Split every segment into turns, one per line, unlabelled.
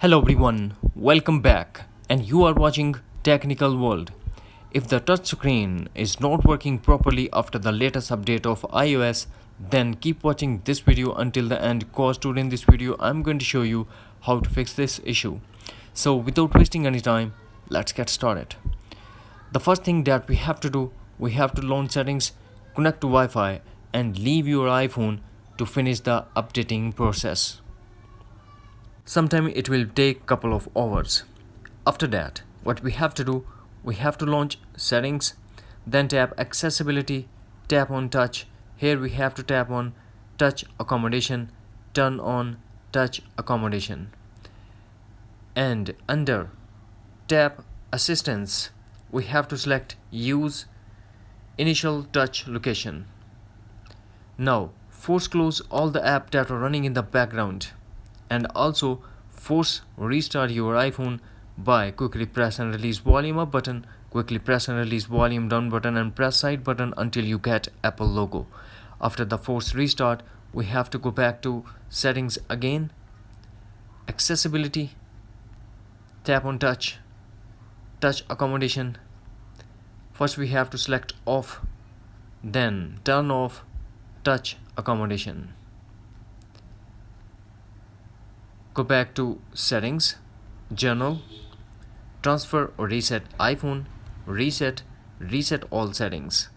Hello everyone, welcome back, and you are watching Technical World. If the touchscreen is not working properly after the latest update of iOS, then keep watching this video until the end, cause today in this video I'm going to show you how to fix this issue. So without wasting any time, let's get started. The first thing that we have to do, we have to launch settings, connect to Wi-Fi and leave your iPhone to finish the updating process. Sometimes it will take couple of hours. After that, what we have to do, we have to launch settings, then tap accessibility, tap on touch. Here we have to tap on touch accommodation, turn on touch accommodation. And under tap assistance, we have to select use initial touch location. Now force close all the apps that are running in the background, and also force restart your iPhone by quickly press and release volume up button, quickly press and release volume down button, and press side button until you get Apple logo. After the force restart, we have to go back to settings again, accessibility, tap on touch accommodation. First we have to select off, then turn off touch accommodation. Go back to settings, journal, transfer or reset iPhone, reset all settings.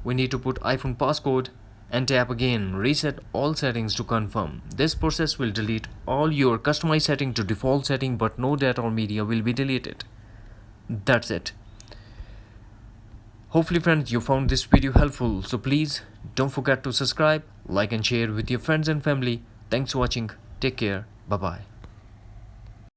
We need to put iPhone passcode and tap again reset all settings to confirm. This process will delete all your customized setting to default setting, but no data or media will be deleted. That's it. Hopefully friends, you found this video helpful, so please don't forget to subscribe, like and share with your friends and family. Thanks for watching. Take care. Bye-bye.